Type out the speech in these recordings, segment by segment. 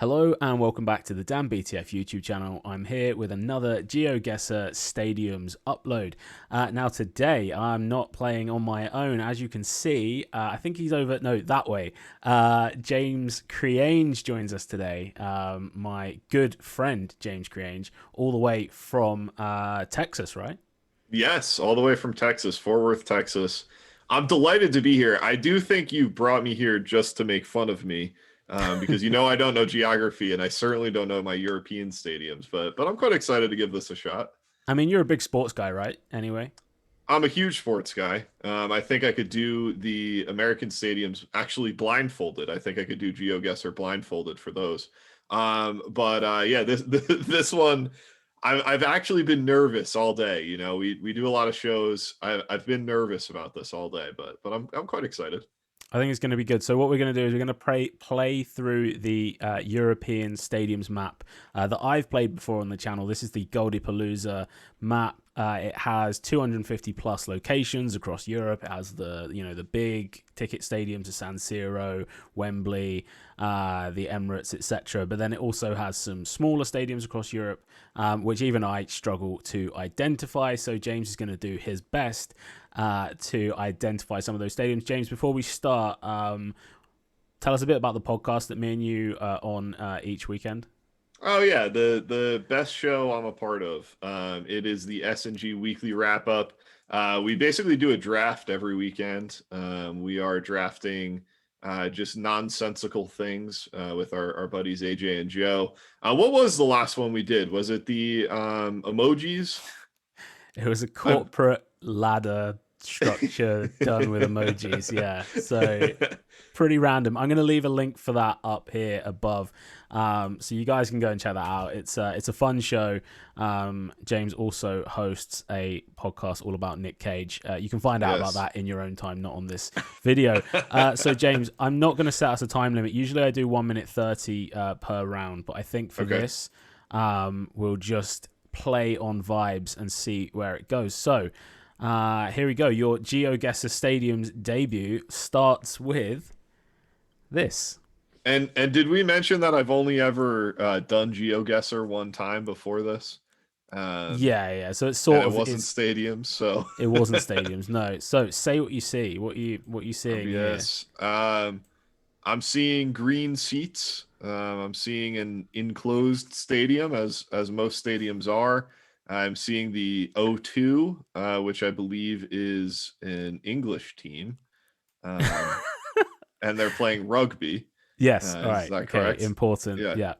Hello and welcome back to the Dan BTF YouTube channel. I'm here with another GeoGuessr Stadiums upload. Now today I'm not playing on my own. As you can see, I think he's over, no, that way. James Creange joins us today. My good friend, James Creange, all the way from Texas, right? Yes, all the way from Texas, Fort Worth, Texas. I'm delighted to be here. I do think you brought me here just to make fun of me, because I don't know geography, and I certainly don't know my European stadiums. But I'm quite excited to give this a shot. I mean, you're a big sports guy, right? Anyway. I'm a huge sports guy. I think I could do the American stadiums actually blindfolded. I think I could do GeoGuessr blindfolded for those. But yeah, this one, I've actually been nervous all day. We do a lot of shows. I've been nervous about this all day, but I'm quite excited. I think it's going to be good. So what we're going to do is we're going to play through the European stadiums map that I've played before on the channel. This is the Goldipalooza map. It has 250 plus locations across Europe. It has the big ticket stadiums, the San Siro, Wembley, the Emirates, etc. But then it also has some smaller stadiums across Europe, which even I struggle to identify. So James is going to do his best to identify some of those stadiums. James, before we start, tell us a bit about the podcast that me and you are on each weekend. Oh yeah, the best show I'm a part of. It is the S&G Weekly Wrap Up. We basically do a draft every weekend. We are drafting just nonsensical things with our buddies AJ and Joe. What was the last one we did? Was it the emojis? It was a corporate ladder structure done with emojis. Yeah, so pretty random. I'm going to leave a link for that up here above, so you guys can go and check that out. It's a fun show. James also hosts a podcast all about Nick Cage. You can find out about that in your own time, not on this video. So James, I'm not going to set us a time limit. Usually I do 1 minute 30 per round, but I think for this we'll just play on vibes and see where it goes. So here we go. Your GeoGuessr Stadium's debut starts with this. And did we mention that I've only ever done GeoGuessr one time before this? Yeah. So it's sort of, it wasn't stadiums, so it wasn't stadiums. No. So say what you see. What you seeing? Yes. Here? I'm seeing green seats. I'm seeing an enclosed stadium, as most stadiums are. I'm seeing the O2, which I believe is an English team, and they're playing rugby. Yes. All right. Is that okay. correct? Important. Yeah.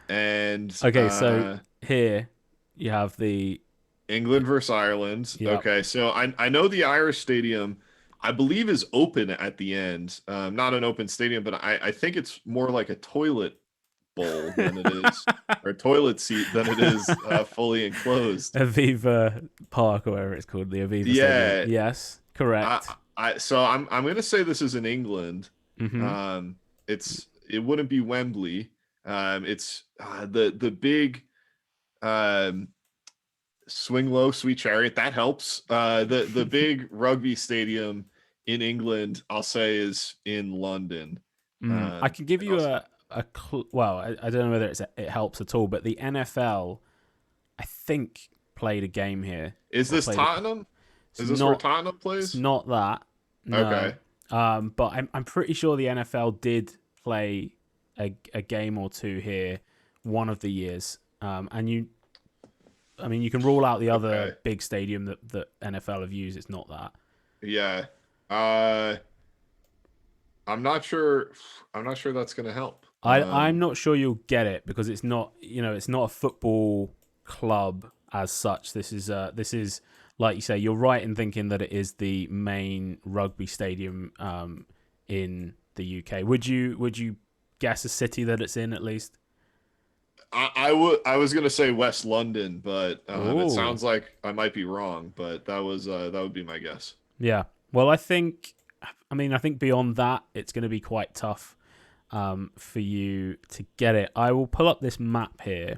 And okay. So here you have the England versus Ireland. Yep. Okay. So I know the Irish stadium, I believe, is open at the end. Not an open stadium, but I think it's more like a toilet bowl than it is, or toilet seat than it is fully enclosed. Aviva Park, or whatever it's called, the Aviva Stadium. Yes, correct. So I'm gonna say this is in England. Mm-hmm. It wouldn't be Wembley. It's the big swing low, sweet chariot. That helps. The big rugby stadium in England, I'll say, is in London. I can give you well, I don't know whether it helps at all, but the NFL, I think, played a game here. Is this Tottenham? Is this where Tottenham plays? It's not that. No. Okay. But I'm pretty sure the NFL did play a game or two here one of the years. And you can rule out the other big stadium that NFL have used. It's not that. Yeah. I'm not sure that's going to help. I'm not sure you'll get it because it's not a football club as such. This is like you say, you're right in thinking that it is the main rugby stadium in the UK. Would you guess a city that it's in at least? I was going to say West London, but it sounds like I might be wrong, but that would be my guess. Yeah. Well, I think beyond that, it's going to be quite tough for you to get it. I will pull up this map here.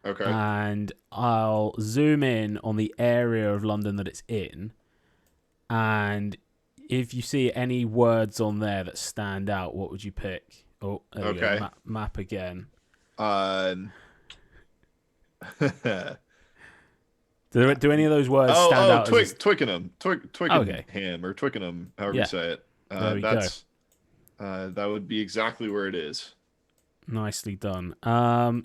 Okay. And I'll zoom in on the area of London that it's in. And if you see any words on there that stand out, what would you pick? Oh, there we go. Okay. Map again. Um, Do any of those words stand oh, out as a... Twickenham, Okay. or Twickenham, however you Yeah. say it. There we go. That's that would be exactly where it is. Nicely done.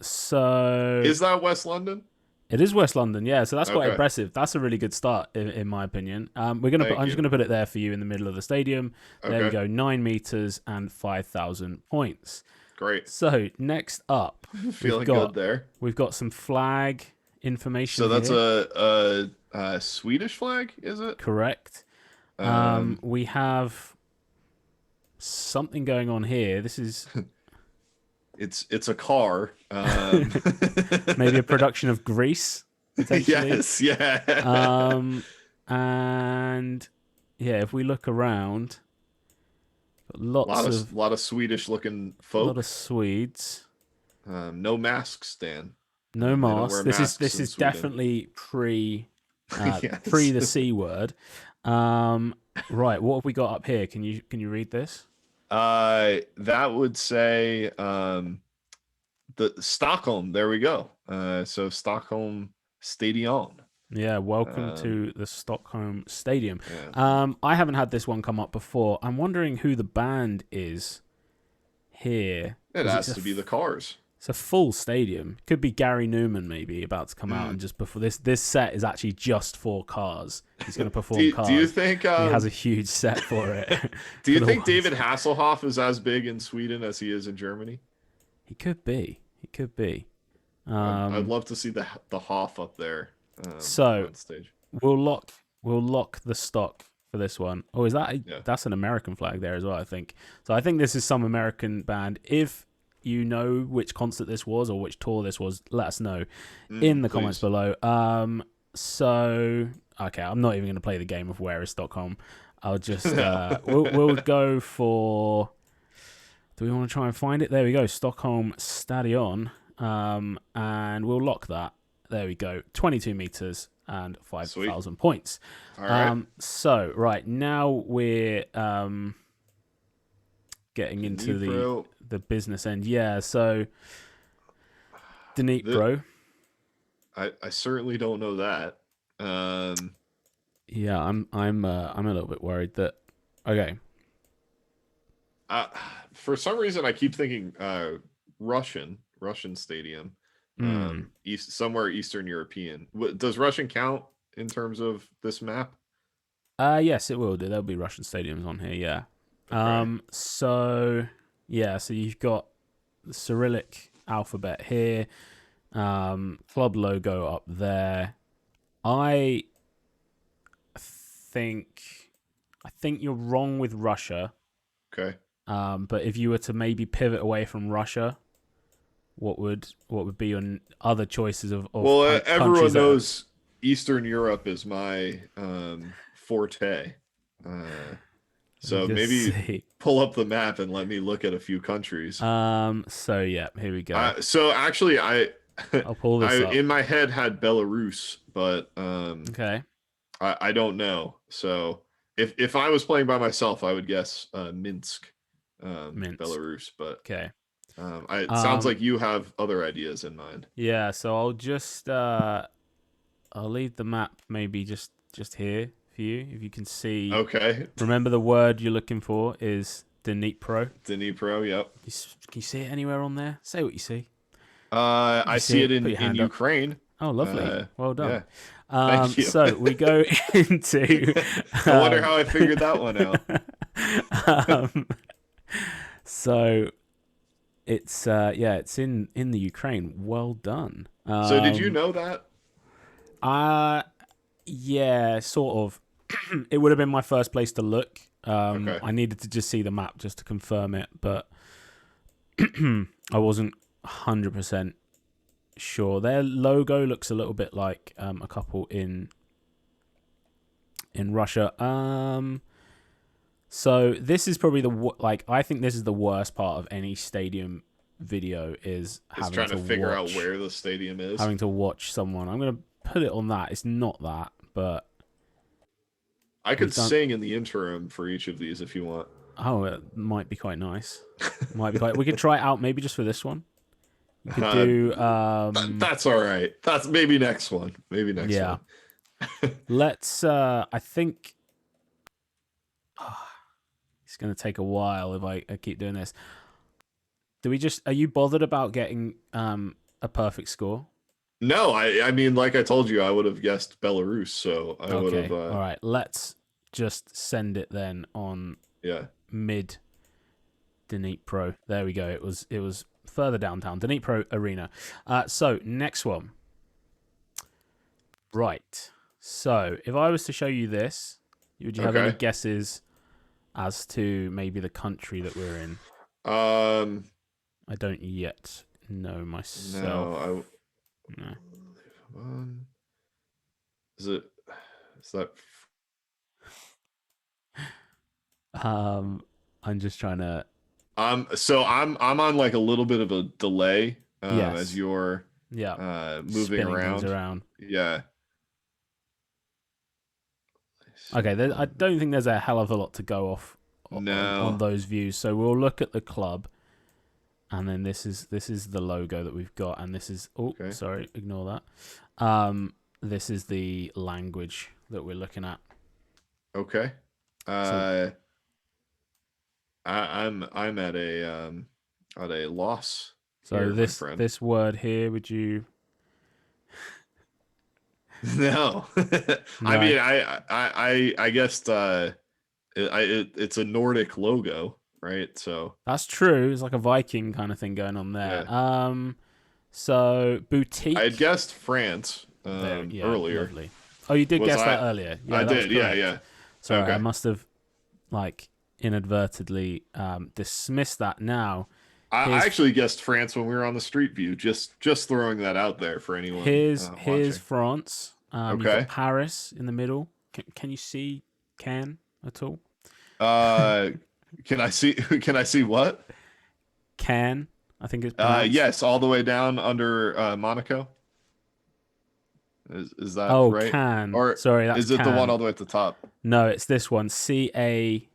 So Is that West London? it is West London, yeah. So that's quite Okay. impressive. That's a really good start, in my opinion. We're gonna. Thank I'm just you. gonna put it there for you in the middle of the stadium. There we Okay. go. 9 meters and 5,000 points. Great. So next up, Feeling good there. we've got some flag information. So that's here. a Swedish flag, is it? Correct. Um, We have something going on here. This is it's a car. maybe a production of Grease, potentially. Yes, yeah. And yeah, if we look around, got lot of Swedish looking a folk. lot of Swedes. No masks, Dan. No They don't masks. wear This masks in is Sweden. definitely pre Yes. pre the C word. Right, what have we got up here? Can you read this? That would say the Stockholm. There we go. So Stockholm Stadion. Yeah, welcome to the Stockholm Stadium. Yeah. I haven't had this one come up before. I'm wondering who the band is here. It has to be the Cars. It's a full stadium. Could be Gary Newman maybe about to come out, and just before this set is actually just for Cars. He's going to perform Cars. Do you think he has a huge set for it? Do you think David Hasselhoff is as big in Sweden as he is in Germany? He could be. He could be. I'd love to see the Hoff up there. So on stage. we'll lock the stock for this one. Oh, is that Yeah. that's an American flag there as well? I think so. I think this is some American band. If you know which concert this was or which tour this was, let us know in the comments below. So okay, I'm not even going to play the game of where is Stockholm. I'll just we'll go for. Do we want to try and find it? There we go, Stockholm Stadion, and we'll lock that. There we go, 22 meters and 5,000 points. All right. So right now we're getting into the business end. Yeah. So Dnipro. I certainly don't know that. Yeah, I'm a little bit worried that. Okay. For some reason, I keep thinking Russian stadium. Somewhere Eastern European. Does Russian count in terms of this map? Yes, it will do. There'll be Russian stadiums on here. Yeah. Okay. So you've got the Cyrillic alphabet here, club logo up there. I think you're wrong with Russia. Okay. But if you were to maybe pivot away from Russia, what would be your other choices of well, everyone knows Eastern Europe is my forte. So maybe pull up the map and let me look at a few countries. So yeah, here we go. So actually, I'll pull this up. In my head had Belarus, but okay. I don't know. So if I was playing by myself, I would guess Minsk, Belarus. But okay. It sounds like you have other ideas in mind. Yeah, so I'll just I'll leave the map maybe just here for you, if you can see. Okay. Remember the word you're looking for is Dnipro. Dnipro, yep. Can you see it anywhere on there? Say what you see. I see it in Ukraine. Oh, lovely. Well done. Yeah. Thank you. So we go into. I wonder how I figured that one out. So it's it's in the Ukraine. Well done. So did you know that? Yeah, sort of. It would have been my first place to look. Okay. I needed to just see the map just to confirm it, but I wasn't 100% sure. Their logo looks a little bit like a couple in Russia. So this is probably I think this is the worst part of any stadium video is having trying to figure out where the stadium is. Having to watch someone. I'm going to put it on that. It's not that, but I could sing in the interim for each of these if you want. Oh, it might be quite nice. Might be quite. We could try it out maybe just for this one. You could do That's all right. That's maybe next one. Maybe next yeah. one. Let's I think it's gonna take a while if I keep doing this. Are you bothered about getting a perfect score? No, I mean, like I told you, I would have guessed Belarus, so I would have. Okay. All right. Let's just send it then on Yeah. mid Dnipro. There we go. It was further downtown, Dnipro Arena. So next one. Right. So if I was to show you this, would you have any Okay. guesses as to maybe the country that we're in? Um. I don't yet know myself. No. No. Is it? Is that? I'm just trying to. So I'm on like a little bit of a delay. As Yes. you're Yeah. moving Spinning things around. around. Yeah. Okay. I don't think there's a hell of a lot to go off No. on those views. So we'll look at the club, and then this is the logo that we've got, and this is Okay. sorry, ignore that. This is the language that we're looking at. Okay. So, I'm at a loss so here, my friend. this word here, would you? No. I No, mean, I guess it's a Nordic logo, right? So that's true. It's like a Viking kind of thing going on there. yeah, So I had boutique. guessed France There, yeah, earlier. lovely. Oh, you did Was guess that I? earlier. I Yeah, that was did. Yeah, correct. yeah. Sorry, I Okay. must have like inadvertently dismissed that. Now, I here's actually guessed France when we were on the street view. Just throwing that out there for anyone here's watching. France. You've got Okay. Paris in the middle. Can you see Cannes at all? Uh, can I see? Can I see what? Cannes, I think it's pronounced. Yes, all the way down under Monaco. Is that Oh, right? Cannes. Or Sorry, that's is it the one Cannes. all the way at the top? No, it's this one. CAEN.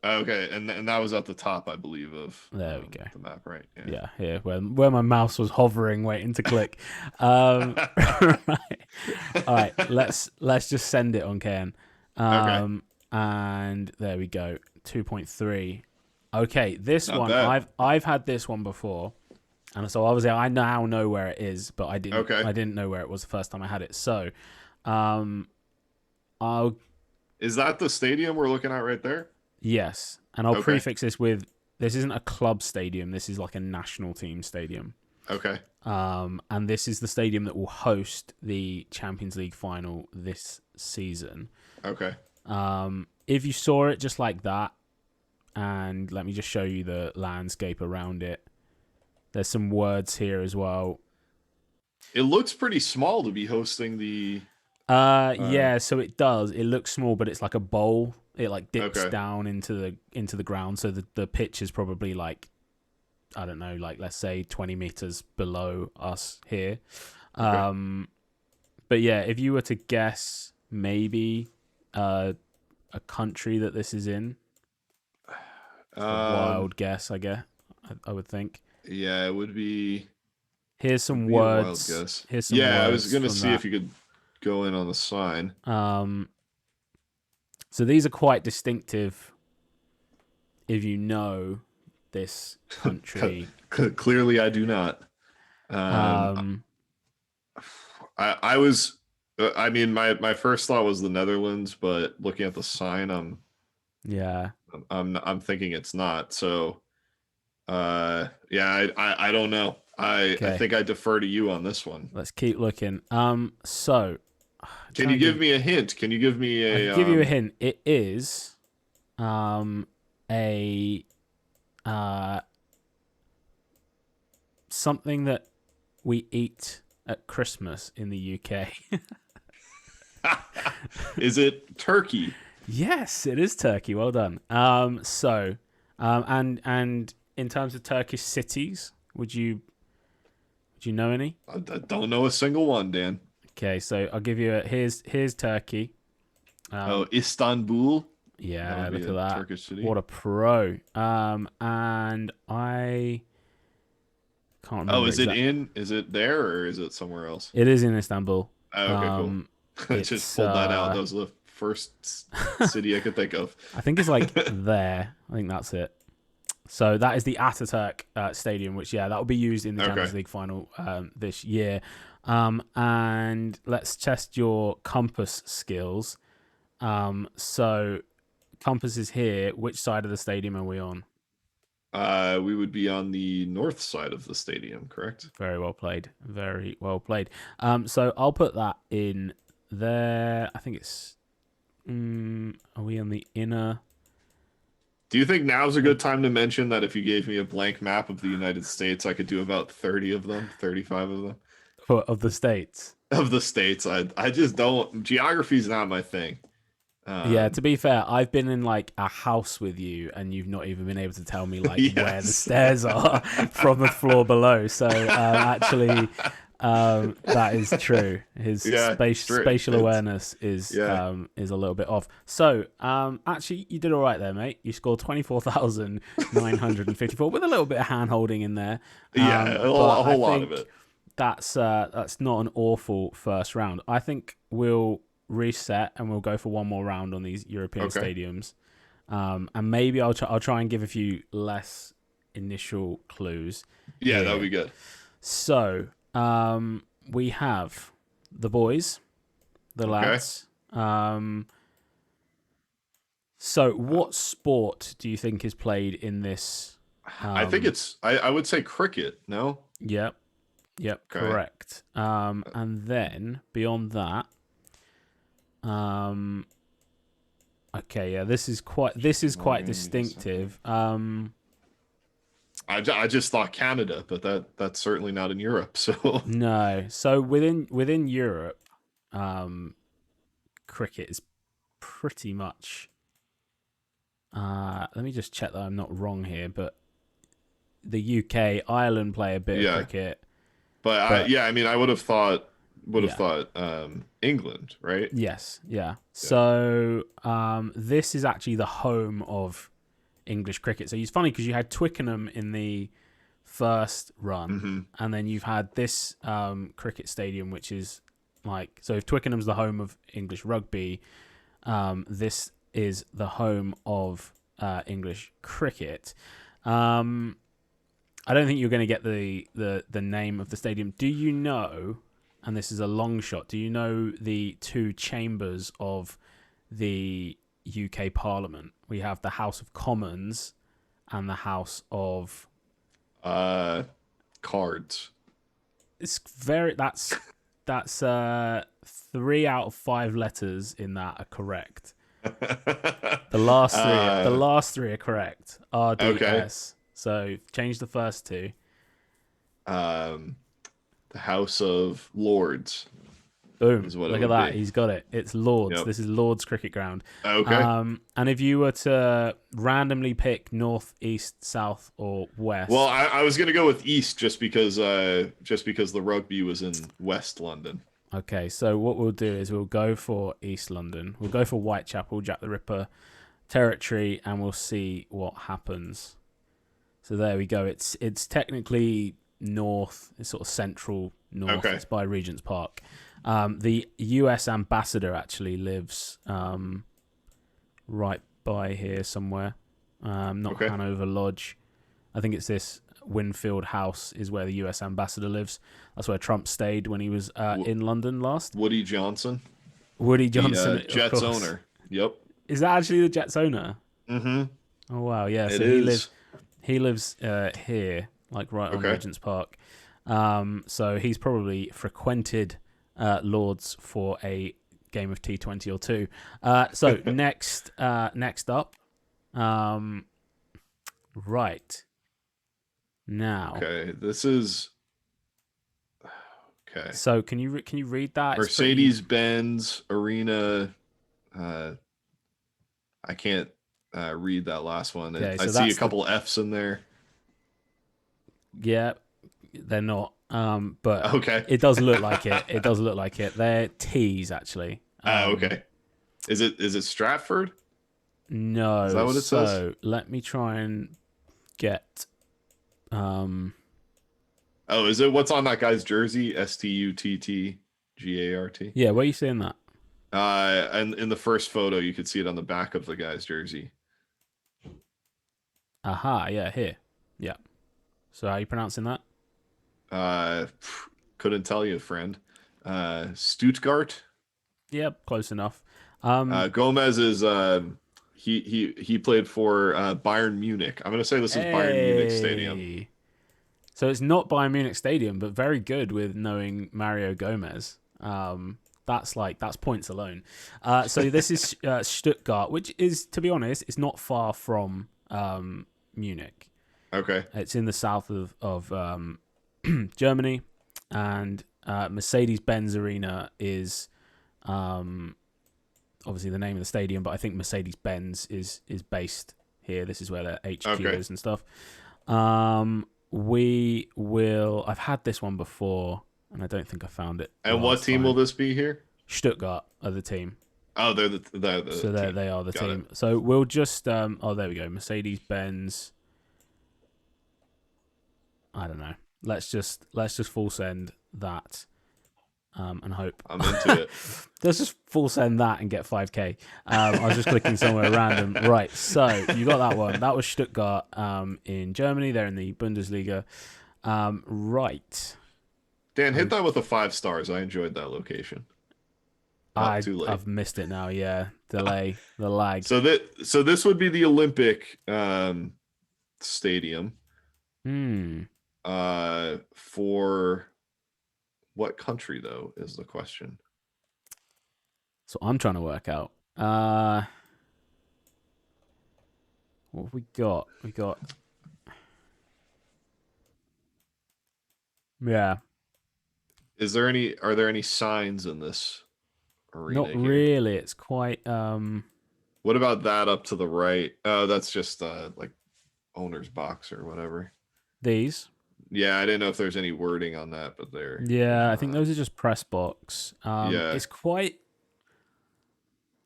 Okay, and that was at the top, I believe, of There we go. the map, right? Yeah, here where my mouse was hovering, waiting to click. Right. All right, let's just send it on Ken. Okay, And there we go. 2.3. Okay, this not one bad. I've had this one before, and so obviously I now know where it is, but I Okay, didn't know where it was the first time I had it. So, um, I'll is that the stadium we're looking at right there? yes, and I'll Okay, prefix this with this isn't a club stadium. This is like a national team stadium. okay, And this is the stadium that will host the Champions League final this season. okay. If you saw it just like that, and let me just show you the landscape around it. There's some words here as well. It looks pretty small to be hosting the. Yeah, so it does. It looks small, but it's like a bowl. It like dips Okay, down into the ground. So the pitch is probably like, I don't know, like let's say 20 meters below us here. okay. But yeah, if you were to guess maybe a country that this is in, it's a wild guess, I guess. I would think. Yeah, it would be. Here's Would some be a wild words. guess. Here's some Yeah, I was words gonna from see that. if you could go in on the sign. So these are quite distinctive if you know this country. Clearly, I do not. Um, I was. I mean, my first thought was the Netherlands, but looking at the sign, yeah. I'm thinking it's not. So, yeah, I don't know. I Okay. think I defer to you on this one. Let's keep looking. So, Can you give me a hint? Can you give me I a can give you a hint. It is, a, something that we eat at Christmas in the UK. Is it Turkey? Yes, it is Turkey. Well done. And in terms of Turkish cities, would you know any? I don't know a single one, Dan. Okay, so I'll give you here's Turkey. Oh, Istanbul. That Yeah, would look be at a that. Turkish city. What a pro. And I can't Oh, remember exactly. is it there or is it somewhere else? It is in Istanbul. Oh, okay, cool. Um, I just it's pulled that out. That was the first city I could think of. I think it's like there. I think that's it. So that is the Ataturk Stadium, which that will be used in the Okay. Champions League final this year. And let's test your compass skills. So compass is here. Which side of the stadium are we on? We would be on the north side of the stadium, correct? Very well played. Very well played. So I'll put that in there. I think it's. Are we on the inner? Do you think now's a good time to mention that if you gave me a blank map of the United States, I could do about 30 of them, 35 of them? Of the states? Of the states. I just don't, geography's not my thing. Yeah, to be fair, I've been in like a house with you, and you've not even been able to tell me like where the Yes. stairs are from the floor below. So actually, that is true. His spatial awareness is a little bit off. So actually, you did all right there, mate. You scored 24,954 with a little bit of hand holding in there. A whole lot of it. That's not an awful first round. I think we'll reset and we'll go for one more round on these European stadiums, and maybe I'll try and give a few less initial clues. Yeah, that would be good. So we have the boys, the lads. So what sport do you think is played in this? I think it's I would say cricket. No. Yep, Okay. correct. And then beyond that. This is quite distinctive. I just thought Canada, but that's certainly not in Europe. So No. So within Europe, cricket is pretty much. Let me just check that I'm not wrong here, but the UK, Ireland play a bit of cricket. But I mean, I would have thought England, right? Yes, yeah. So this is actually the home of English cricket. So it's funny because you had Twickenham in the first run, and then you've had this cricket stadium, which is like, so if Twickenham's the home of English rugby, this is the home of English cricket. I don't think you're going to get the name of the stadium. Do you know? And this is a long shot. Do you know the two chambers of the UK Parliament? We have the House of Commons and the House of Cards. It's that's 3 out of 5 letters in that are correct. The last three are correct. RDS. Okay. So change the first two. The House of Lords. Boom. Look at that. He's got it. It's Lords. Yep. This is Lords Cricket Ground. Okay. And if you were to randomly pick north, east, south, or west. Well, I was going to go with East just because the rugby was in West London. Okay, so what we'll do is we'll go for East London. We'll go for Whitechapel, Jack the Ripper territory, and we'll see what happens. So there we go. It's technically north. It's sort of central north. Okay. It's by Regent's Park. The US ambassador actually lives right by here somewhere. Not Hanover Lodge. I think it's this Winfield House is where the US ambassador lives. That's where Trump stayed when he was in London last. Woody Johnson. The, Jets owner. Yep. Is that actually the Jets owner? Mm-hmm. Oh wow, yeah. So he lives here, like right on Regent's Park. So he's probably frequented Lords for a game of T20 or two. So next up, right now. Okay, this is okay. So can you read that? Mercedes-Benz Arena. I can't read that last one. Okay, I see a couple F's in there. Yeah, they're not. But okay, it does look like it. It does look like it. They're T's actually. okay. Is it Stratford? Is that No. what it says? So let me try and get. Um. Oh, is it what's on that guy's jersey? Stuttgart. Yeah. Where are you seeing that? And in the first photo, you could see it on the back of the guy's jersey. Aha. Yeah. Here. Yeah. So how are you pronouncing that? Uh, couldn't tell you, friend. Stuttgart. Yep. Close enough. Gomez is he played for Bayern Munich. I'm gonna say this is Bayern Munich Stadium. Hey. So it's not Bayern Munich Stadium, but very good with knowing Mario Gomez. That's points alone. So this is Stuttgart, which is, to be honest, it's not far from Munich. Okay. It's in the south of Germany, and Mercedes-Benz Arena is obviously the name of the stadium, but I think Mercedes-Benz is based here. This is where their HQ is and stuff. We will. I've had this one before, and I don't think I found it. And what team will this be here? Stuttgart are the team. Oh, they're the so team. they are the Got team. it. So we'll just oh, there we go. Mercedes-Benz. I don't know. Let's just full send that. And hope. I'm into it. Let's just full send that and get 5k. I was just clicking somewhere random. Right, so you got that one. That was Stuttgart in Germany. They're in the Bundesliga. Right. Dan, hit that with a 5 stars. I enjoyed that location. Too late. I've missed it now. Yeah, delay, the lag. So this would be the Olympic stadium. For what country though is the question. So I'm trying to work out. What have we got? Yeah. Are there any signs in this arena? Not here? really. It's quite What about that up to the right? Oh, that's just like owner's box or whatever. These. Yeah, I didn't know if there's any wording on that, but there. Yeah, I think those are just press box. Yeah. It's quite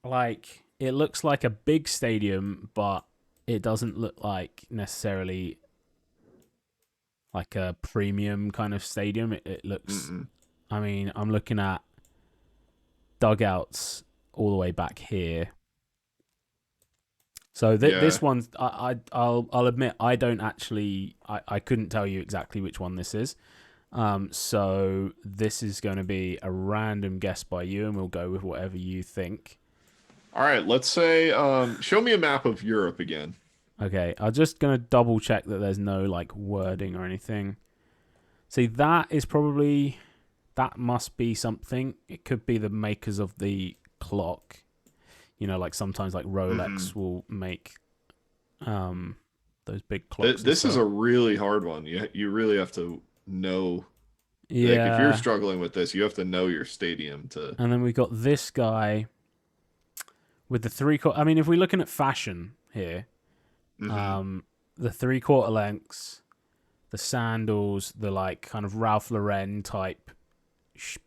like it looks like a big stadium, but it doesn't look like necessarily like a premium kind of stadium. It looks. I mean, I'm looking at dugouts all the way back here. So this one, I'll admit, I don't actually, I couldn't tell you exactly which one this is. So this is going to be a random guess by you, and we'll go with whatever you think. All right, let's say, show me a map of Europe again. Okay, I'm just going to double check that there's no like wording or anything. See, that must be something. It could be the makers of the clock. You know, like sometimes like Rolex will make those big clocks. This is a really hard one. You really have to know. Yeah. Like if you're struggling with this, you have to know your stadium to. And then we've got this guy with the 3/4. I mean, if we're looking at fashion here, the 3/4 lengths, the sandals, the like kind of Ralph Lauren type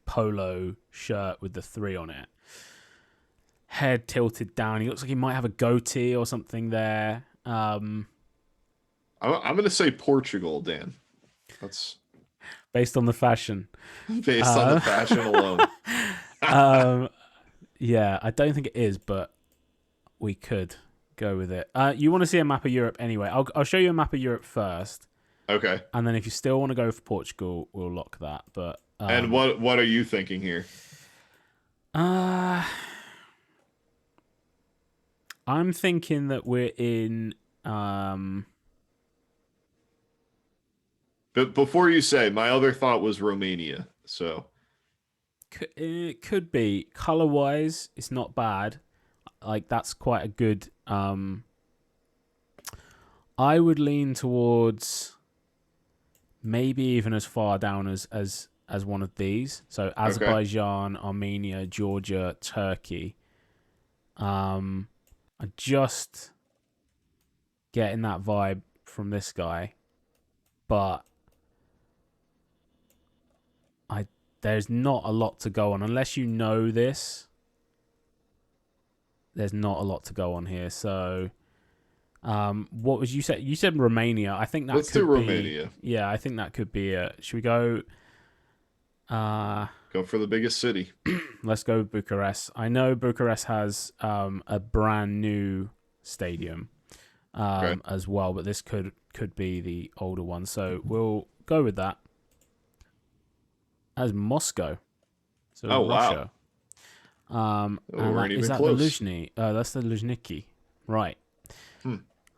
polo shirt with the 3 on it. Head tilted down. He looks like he might have a goatee or something there. I'm going to say Portugal, Dan. That's based on the fashion. Based on the fashion alone. Yeah, I don't think it is, but we could go with it. You want to see a map of Europe anyway? I'll show you a map of Europe first. Okay. And then if you still want to go for Portugal, we'll lock that. But and what are you thinking here? I'm thinking that we're in. But before you say, my other thought was Romania. So it could be color-wise. It's not bad. Like that's quite a good. I would lean towards maybe even as far down as one of these. So Azerbaijan, Armenia, Georgia, Turkey. I'm just getting that vibe from this guy, but there's not a lot to go on unless you know this. there's not a lot to go on here. So, what was you said? You said Romania. I think that Let's could do be. Romania. Yeah, I think that could be a. Should we go? Go for the biggest city. Let's go Bucharest. I know Bucharest has a brand new stadium Okay. as well, but this could be the older one. So we'll go with that. As Moscow, so Oh wow. Russia. We And weren't is even that the close. Luzhny? That's the Luzhniki, right?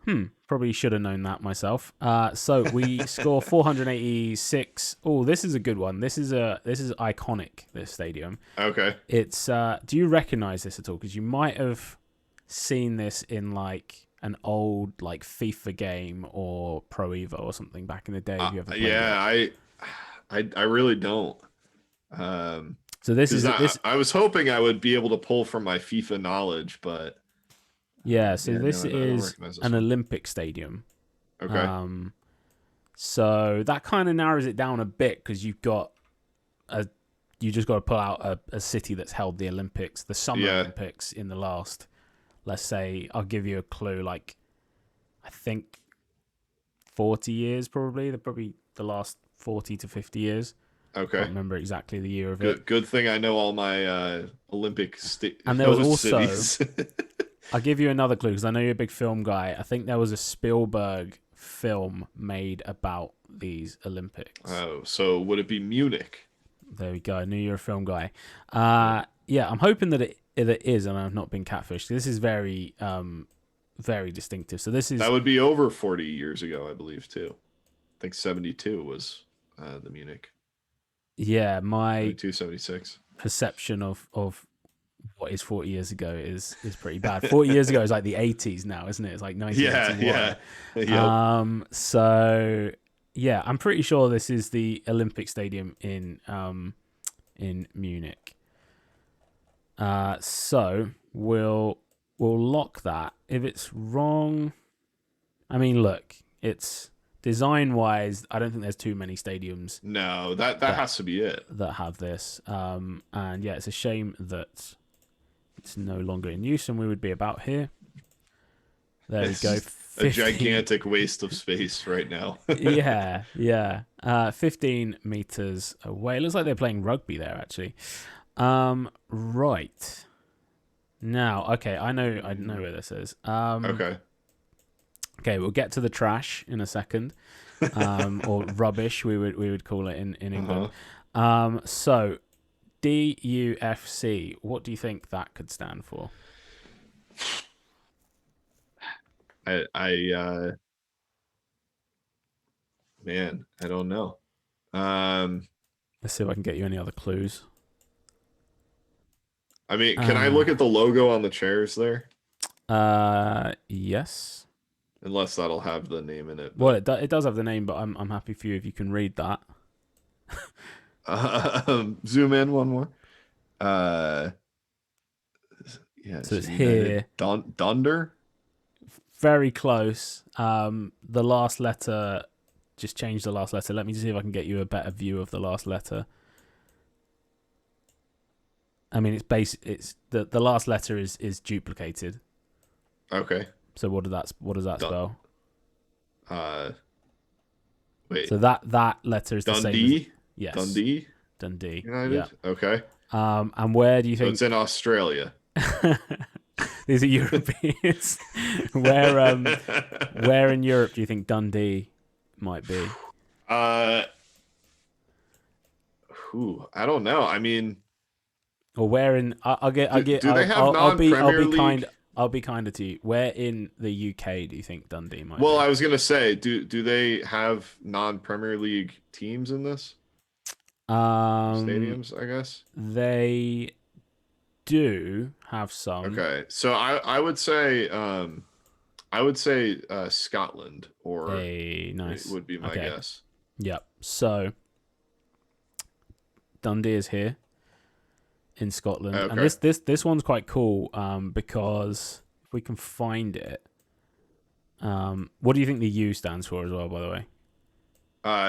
Hmm. Probably should have known that myself. So we score 486. Oh, this is a good one. This is iconic. This stadium. Okay. It's. Do you recognize this at all? Because you might have seen this in like an old like FIFA game or Pro Evo or something back in the day. If you ever played Yeah, it. I really don't. So this is this. I was hoping I would be able to pull from my FIFA knowledge, but Yeah. So yeah, this no, I don't is recognize this an one. Olympic stadium. Okay. So that kind of narrows it down a bit because you just got to pull out a city that's held the Olympics, the Summer Yeah. Olympics in the last, let's say, I'll give you a clue, like, I think 40 years probably. They're probably the last 40 to 50 years. I Okay. can't remember exactly the year of it. Good thing I know all my Olympic And there was also, cities. I'll give you another clue because I know you're a big film guy. I think there was a Spielberg film made about these Olympics. Oh, so would it be Munich? There we go. I knew you're a film guy. Yeah, I'm hoping that it is, and I've not been catfished. This is very, very distinctive. So this is That would be over 40 years ago, I believe, too. I think 72 was the Munich. my 72, 76. perception of what is 40 years ago is pretty bad. 40 years ago is like the 80s now, isn't it? It's like 1981. Yeah. Yep. So yeah, I'm pretty sure this is the Olympic Stadium in Munich. So we'll lock that. If it's wrong, I mean, look, it's design wise, I don't think there's too many stadiums No, that has to be it. that have this. And yeah, it's a shame that it's no longer in use, and we would be about here. There we go. A gigantic waste of space right now. yeah. 15 meters away. It looks like they're playing rugby there, actually. Right. Now, okay, I know where this is. Okay. Okay, we'll get to the trash in a second. Or rubbish, we would call it in England. So DUFC, what do you think that could stand for? Man, I don't know. Let's see if I can get you any other clues. I mean, can I look at the logo on the chairs there? Yes. Unless that'll have the name in it. Well, it does have the name, but I'm happy for you if you can read that. Zoom in one more. Yeah. So it's here. Dunder. Very close. The last letter, just change the last letter. Let me see if I can get you a better view of the last letter. I mean, it's the last letter is duplicated. Okay. So what does that spell? Wait. So that letter is the same. Dundee. Yes. Dundee. United. Yeah. Okay. And where do you So think it's in Australia. these are Europeans? Where in Europe do you think Dundee might be? I don't know. I mean, Or where in? I'll get. do they have non-Premier League? I'll be kinder to you. Where in the UK do you think Dundee might? Well, be? I was gonna say, do they have non-Premier League teams in this? Stadiums, I guess. They do have some. Okay, so I would say Scotland or nice would be my guess. Yep. So Dundee is here in Scotland, Okay. and this one's quite cool because if we can find it. What do you think the U stands for as well? By the way.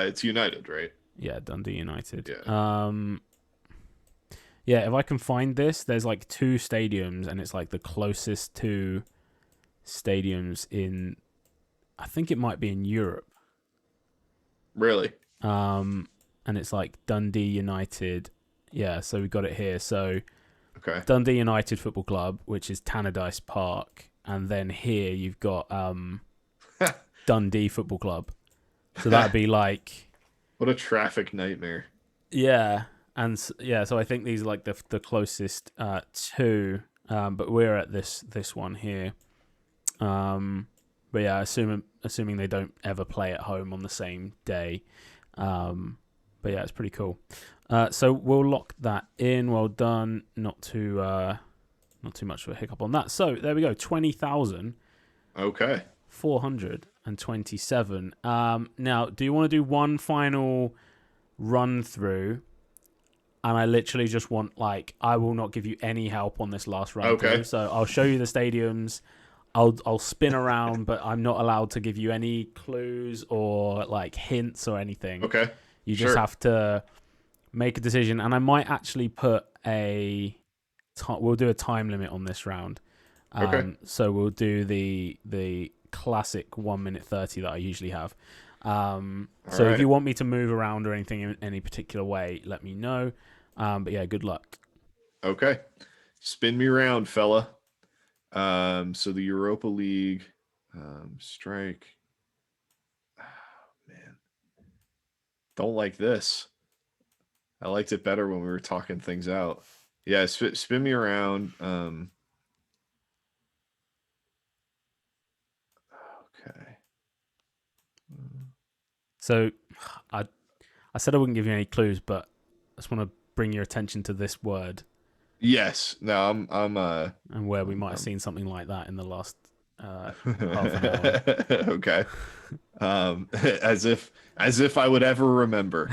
It's United, right? Yeah, Dundee United. Yeah. Yeah, if I can find this, there's like two stadiums, and it's like the closest two stadiums in. I think it might be in Europe. Really? And it's like Dundee United. Yeah, so we got it here. So Okay. Dundee United Football Club, which is Tannadice Park, and then here you've got Dundee Football Club. So that'd be like, What a traffic nightmare. yeah, and yeah. So I think these are like the closest two, but we're at this one here. But yeah, assuming they don't ever play at home on the same day. But yeah, it's pretty cool. So we'll lock that in. Well done. Not too much of a hiccup on that. So there we go. 20,427. Okay. Now, do you want to do one final run through? And I literally just want, like, I will not give you any help on this last run through. So I'll show you the stadiums. I'll spin around, but I'm not allowed to give you any clues or like hints or anything. Okay. You just have to make a decision, and I might actually put we'll do a time limit on this round. Okay. So we'll do the classic 1 minute 30 that I usually have. So if you want me to move around or anything in any particular way, let me know. But yeah, good luck. Okay. Spin me around, fella. So the Europa League, strike. Oh, man. Don't like this. I liked it better when we were talking things out. Yeah, spin me around. Okay. So I said I wouldn't give you any clues, but I just want to bring your attention to this word. Yes. No, I'm and where we might have seen something like that in the last half an hour. Okay. As if I would ever remember.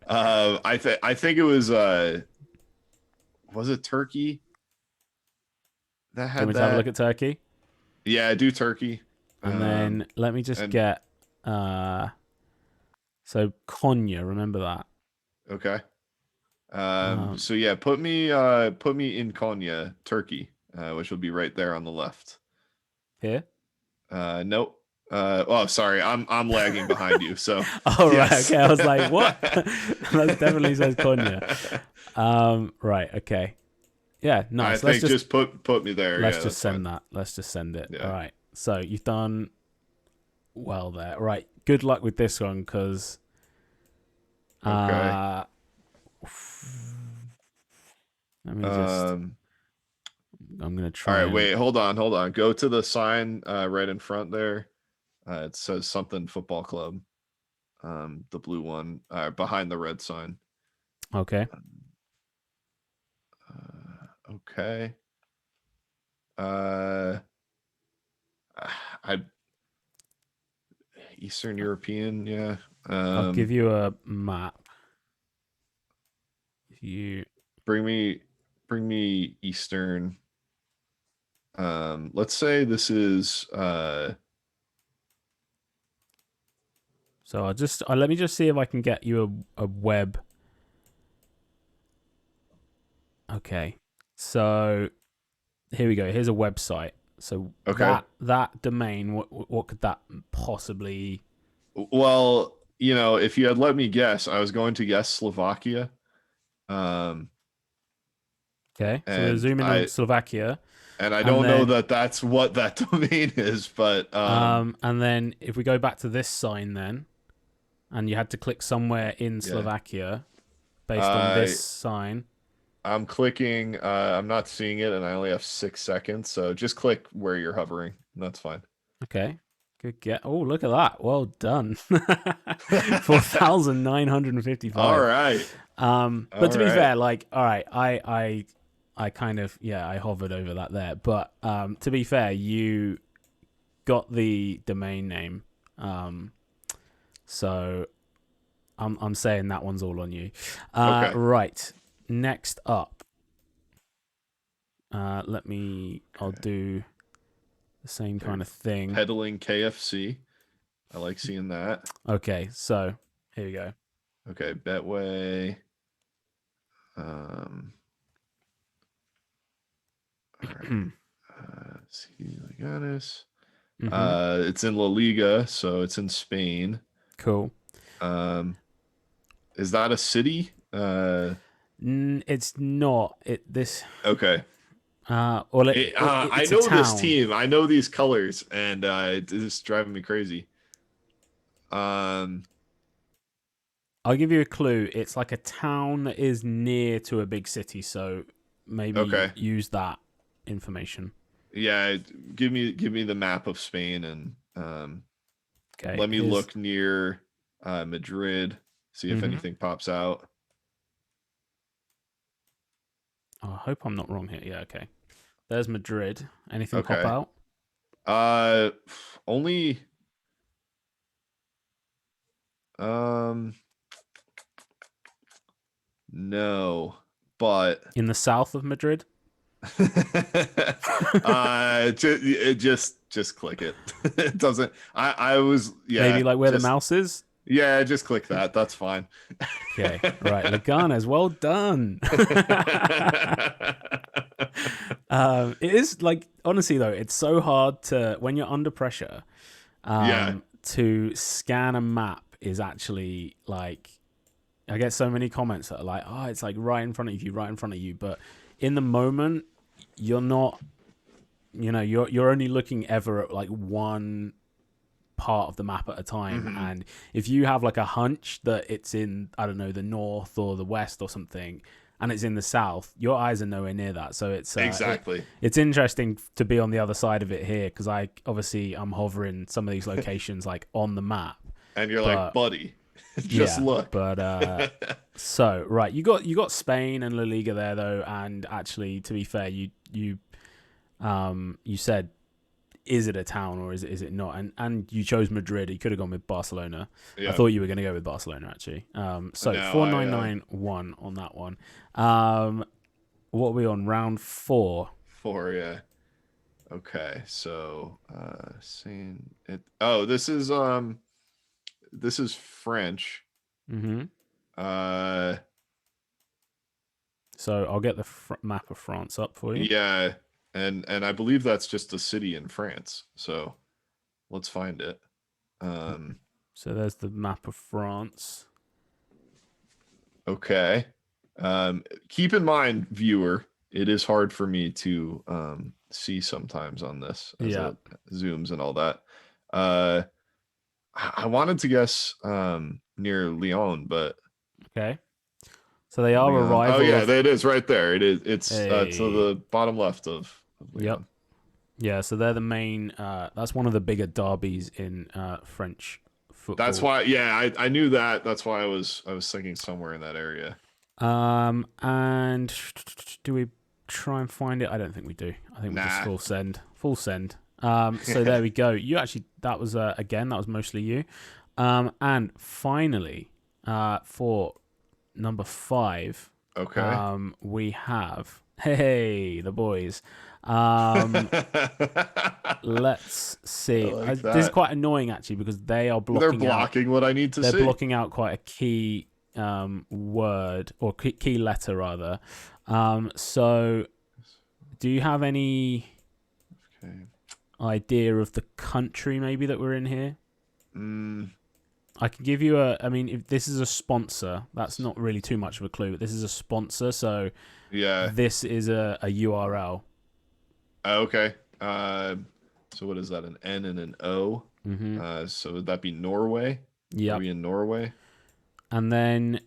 I think it was it Turkey that had Can we have a look at Turkey? Yeah, do Turkey. And then let me just get so Konya, remember that? Okay. So yeah, put me in Konya, Turkey, which will be right there on the left. Here? Nope. Oh, sorry, I'm lagging behind you. So. Oh yes. Right, okay. I was like, what? That definitely says Konya. Right, okay. Yeah, nice. I think just put me there. Let's just send that. Let's just send it. Yeah. All right. So you've done well there. All right. Good luck with this one, because. Okay. Let me just. I'm gonna try. All right, wait, hold on. Go to the sign right in front there. It says something football club. The blue one behind the red sign. Okay. Okay. I Eastern European, yeah. I'll give you a map. You bring me Eastern. Let's say this is so let me just see if I can get you a web. Okay. So here we go. Here's a website. So that domain, what could that possibly? Well, if you had let me guess, I was going to guess Slovakia. Okay, so we're zooming on Slovakia. And I don't know that that's what that domain is, but and then if we go back to this sign then, and you had to click somewhere in Slovakia based on this sign. I'm clicking, I'm not seeing it, and I only have 6 seconds, so just click where you're hovering. That's fine. Okay. Good get. Oh, look at that. Well done. 4,955. All right. But to be fair, like, all right, I kind of, I hovered over that there. But to be fair, you got the domain name. So I'm saying that one's all on you. Okay. Right. Next up. I'll do the same kind of thing. Peddling KFC. I like seeing that. Okay, so here we go. Okay, Betway. All right. See, Leganes. Mm-hmm. It's in La Liga, so it's in Spain. Cool. Um, is that a city? It's not. Okay. Well, I it's a know this town. team. I know these colors, and it's driving me crazy. Um, I'll give you a clue. It's like a town that is near to a big city, so maybe okay. use that information. Yeah, give me the map of Spain and Okay, let me here's. look near Madrid, see if Mm-hmm. anything pops out. Oh, I hope I'm not wrong here. Yeah, okay. There's Madrid. Anything pop Okay. out? Uh only um no, but In the south of Madrid? just click it. It doesn't I was Maybe yeah, like where the mouse is? just click that. That's fine. Okay, right. Leganes, well done. It is like, honestly, though, it's so hard to, when you're under pressure, Yeah, to scan a map is actually like, I get so many comments that are like, oh, it's like right in front of you, right in front of you. But in the moment, you're not, you're only looking ever at like one part of the map at a time. hmm And if you have like a hunch that it's in, I don't know, the north or the west or something, and it's in the south, your eyes are nowhere near that. So exactly. it's interesting to be on the other side of it here, because I'm hovering some of these locations like on the map. And you're like, But buddy, just yeah, look. but so right, you got Spain and La Liga there though, and actually, to be fair, you said, is it a town or is it not? And you chose Madrid. You could have gone with Barcelona. I Yeah. thought you were going to go with Barcelona actually. So No, 4991 on that one. What are we on, round 4? four, yeah. Okay, so saying it. Oh, this is French. Mm-hmm. Uh, So I'll get the map of France up for you. yeah, and I believe that's just a city in France. So let's find it. Um, So there's the map of France. okay. Keep in mind, viewer, it is hard for me to see sometimes on this as Yeah. it zooms and all that. Uh, I wanted to guess near Lyon, but Okay. So they are a Leon. Oh rival yeah, of. it is right there. It is. It's to A. the bottom left of Yep. Leon. Yeah. So they're the main. That's one of the bigger derbies in French That's football. why. Yeah, I knew that. That's why I was thinking somewhere in that area. And do we try and find it? I don't think we do. I think we just Nah. full send. Full send. So there we go. You actually, that was again, that was mostly you. And finally, for number 5, Okay. we have, hey, the boys. Um, let's I see. like This is that. quite annoying actually, because they are They're blocking out. blocking what I need to They're see. blocking out quite a key word, or key letter rather. So do you have any Okay. idea of the country maybe that we're in here? Mm, I can give you I mean, if this is a sponsor, that's not really too much of a clue, but this is a sponsor, so yeah. this is a URL. Okay. So what is that? An N and an O. Mm-hmm. So would that be Norway? Are Yep. we in Norway? And then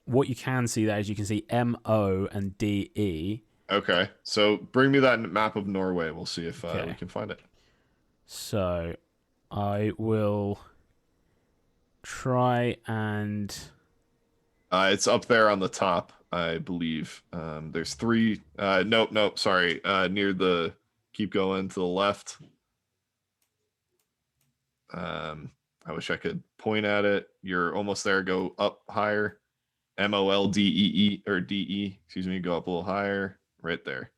what you can see there is you can see MO and DE. Okay. So bring me that map of Norway. We'll see if we Okay. can find it. So I will try and. It's up there on the top, I believe. There's three. Nope, nope. Sorry. Near the. Keep going to the left. I wish I could point at it. You're almost there. Go up higher. MOLDEE or DE. Excuse me. Go up a little higher. Right there.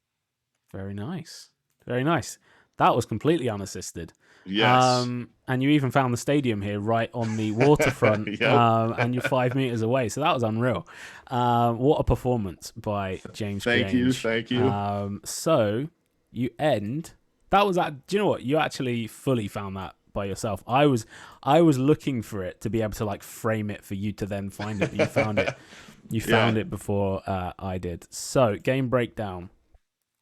Very nice. Very nice. That was completely unassisted. Yes. And you even found the stadium here right on the waterfront, Yep. and you're 5 meters away. So that was unreal. What a performance by James Thank you. Creange. Thank you. So you end. That was that. Do you know what? You actually fully found that by yourself. I was looking for it to be able to like frame it for you to then find it. But you found it. You found it before I did. So game breakdown.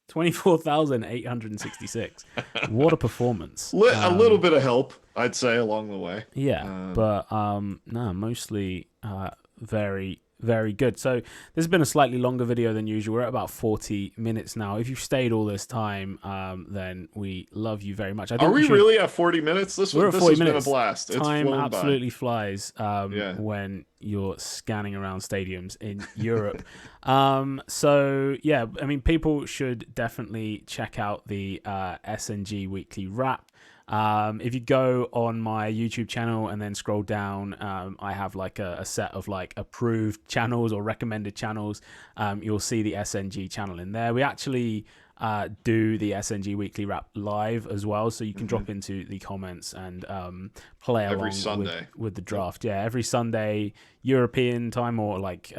24,866. What a performance. A little bit of help, I'd say, along the way. Yeah, but no, mostly very, very good. So this has been a slightly longer video than usual. We're at about 40 minutes now. If you've stayed all this time, then we love you very much. Are we really at 40 minutes? This has been a blast. Time it's absolutely flies when you're scanning around stadiums in Europe. So yeah, I mean, people should definitely check out the SNG Weekly Wrap. If you go on my YouTube channel and then scroll down, I have like a set of like approved channels or recommended channels. You'll see the SNG channel in there. We actually do the SNG Weekly Wrap live as well, so you can drop into the comments and play along with the draft. Yeah, every Sunday European time, or like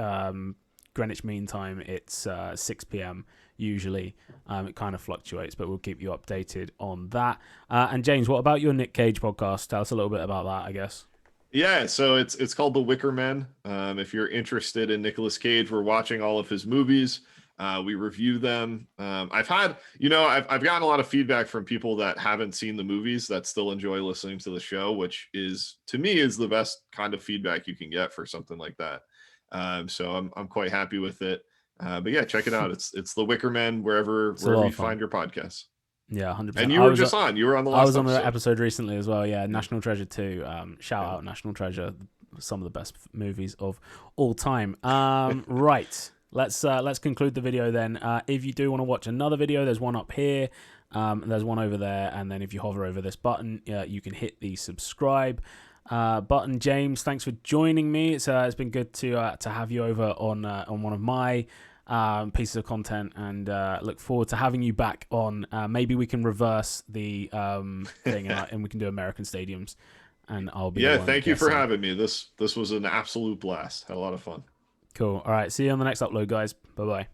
Greenwich Mean Time, it's 6 p.m. usually. It kind of fluctuates, but we'll keep you updated on that. And James, what about your Nick Cage podcast? Tell us a little bit about that, I guess. Yeah, so it's called The Wicker Men. If you're interested in Nicolas Cage, we're watching all of his movies. We review them. I've gotten a lot of feedback from people that haven't seen the movies that still enjoy listening to the show, which is, to me, is the best kind of feedback you can get for something like that. So I'm quite happy with it. But yeah, check it out. It's The Wicker Men wherever you find your podcasts. Yeah, 100%. And you were on the last. I was on the episode recently as well. Yeah, National Treasure 2. Shout out National Treasure, some of the best movies of all time. Right. Let's conclude the video then. If you do want to watch another video, there's one up here. There's one over there, and then if you hover over this button, you can hit the subscribe button. James, thanks for joining me. It's been good to have you over on one of my pieces of content, and look forward to having you back on. Maybe we can reverse the thing and we can do American stadiums, and I'll be thank you for having me. This was an absolute blast. Had a lot of fun. Cool. All right, see you on the next upload, guys. Bye bye.